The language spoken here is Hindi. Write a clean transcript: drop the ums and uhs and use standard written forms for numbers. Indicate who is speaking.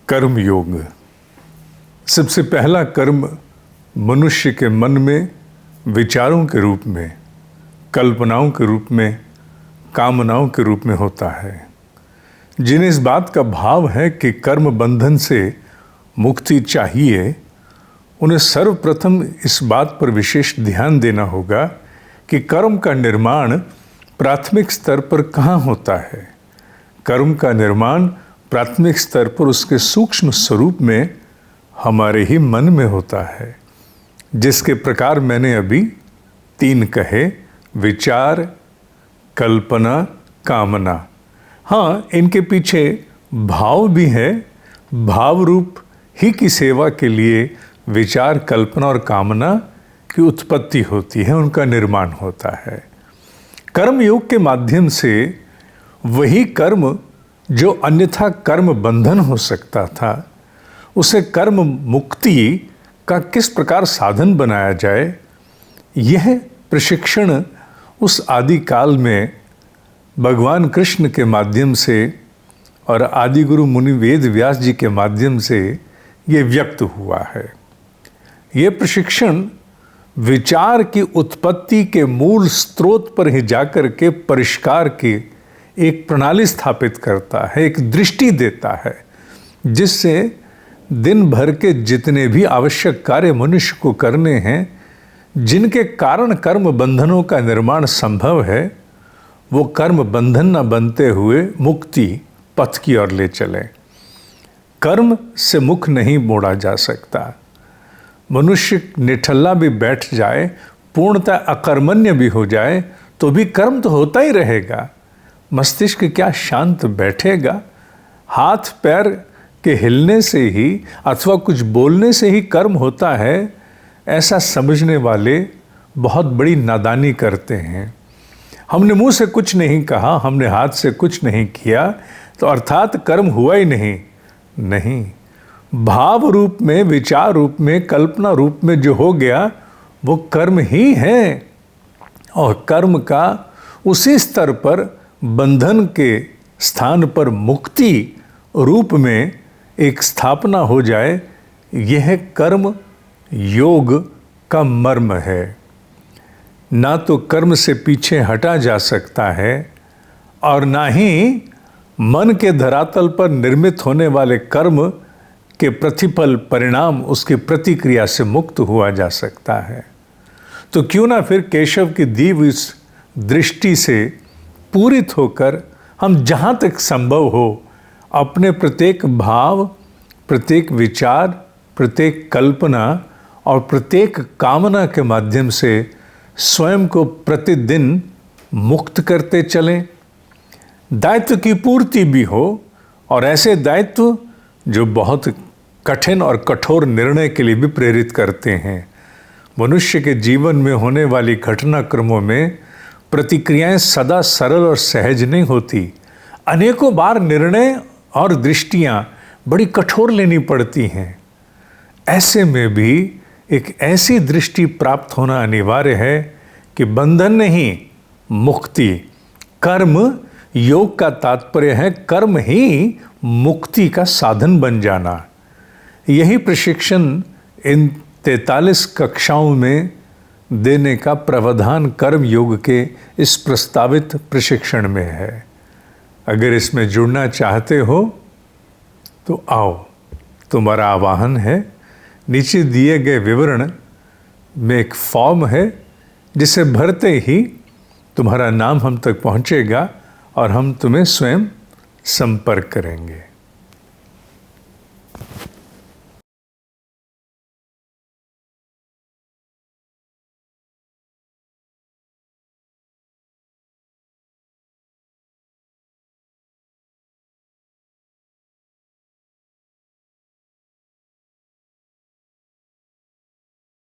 Speaker 1: कर्म योग। सबसे पहला कर्म मनुष्य के मन में विचारों के रूप में, कल्पनाओं के रूप में, कामनाओं के रूप में होता है। जिन्हें इस बात का भाव है कि कर्म बंधन से मुक्ति चाहिए, उन्हें सर्वप्रथम इस बात पर विशेष ध्यान देना होगा कि कर्म का निर्माण प्राथमिक स्तर पर कहाँ होता है। कर्म का निर्माण प्राथमिक स्तर पर उसके सूक्ष्म स्वरूप में हमारे ही मन में होता है, जिसके प्रकार मैंने अभी 3 कहे: विचार, कल्पना, कामना। हाँ, इनके पीछे भाव भी है। भाव रूप ही की सेवा के लिए विचार, कल्पना और कामना की उत्पत्ति होती है, उनका निर्माण होता है। कर्म योग के माध्यम से वही कर्म जो अन्यथा कर्म बंधन हो सकता था, उसे कर्म मुक्ति का किस प्रकार साधन बनाया जाए, यह प्रशिक्षण उस आदि काल में भगवान कृष्ण के माध्यम से और आदि गुरु मुनि वेद व्यास जी के माध्यम से ये व्यक्त हुआ है। ये प्रशिक्षण विचार की उत्पत्ति के मूल स्रोत पर ही जाकर के परिष्कार की एक प्रणाली स्थापित करता है, एक दृष्टि देता है, जिससे दिन भर के जितने भी आवश्यक कार्य मनुष्य को करने हैं, जिनके कारण कर्म बंधनों का निर्माण संभव है, वो कर्म बंधन न बनते हुए मुक्ति पथ की ओर ले चले। कर्म से मुख नहीं मोड़ा जा सकता। मनुष्य निठल्ला भी बैठ जाए, पूर्णतः अकर्मण्य भी हो जाए, तो भी कर्म तो होता ही रहेगा। मस्तिष्क क्या शांत बैठेगा? हाथ पैर के हिलने से ही अथवा कुछ बोलने से ही कर्म होता है, ऐसा समझने वाले बहुत बड़ी नादानी करते हैं। हमने मुंह से कुछ नहीं कहा, हमने हाथ से कुछ नहीं किया, तो अर्थात कर्म हुआ ही नहीं। भाव रूप में, विचार रूप में, कल्पना रूप में जो हो गया वो कर्म ही है। और कर्म का उसी स्तर पर बंधन के स्थान पर मुक्ति रूप में एक स्थापना हो जाए, यह कर्म योग का मर्म है। ना तो कर्म से पीछे हटा जा सकता है और ना ही मन के धरातल पर निर्मित होने वाले कर्म के प्रतिफल, परिणाम, उसकी प्रतिक्रिया से मुक्त हुआ जा सकता है। तो क्यों ना फिर केशव की दी हुई इस दृष्टि से पूरित होकर हम जहाँ तक संभव हो अपने प्रत्येक भाव, प्रत्येक विचार, प्रत्येक कल्पना और प्रत्येक कामना के माध्यम से स्वयं को प्रतिदिन मुक्त करते चलें। दायित्व की पूर्ति भी हो, और ऐसे दायित्व जो बहुत कठिन और कठोर निर्णय के लिए भी प्रेरित करते हैं। मनुष्य के जीवन में होने वाली घटनाक्रमों में प्रतिक्रियाएं सदा सरल और सहज नहीं होती। अनेकों बार निर्णय और दृष्टियां बड़ी कठोर लेनी पड़ती हैं। ऐसे में भी एक ऐसी दृष्टि प्राप्त होना अनिवार्य है कि बंधन नहीं, मुक्ति। कर्म योग का तात्पर्य है कर्म ही मुक्ति का साधन बन जाना। यही प्रशिक्षण इन 43 कक्षाओं में देने का प्रावधान कर्म योग के इस प्रस्तावित प्रशिक्षण में है। अगर इसमें जुड़ना चाहते हो तो आओ, तुम्हारा आह्वान है। नीचे दिए गए विवरण में एक फॉर्म है, जिसे भरते ही तुम्हारा नाम हम तक पहुंचेगा और हम तुम्हें स्वयं संपर्क करेंगे।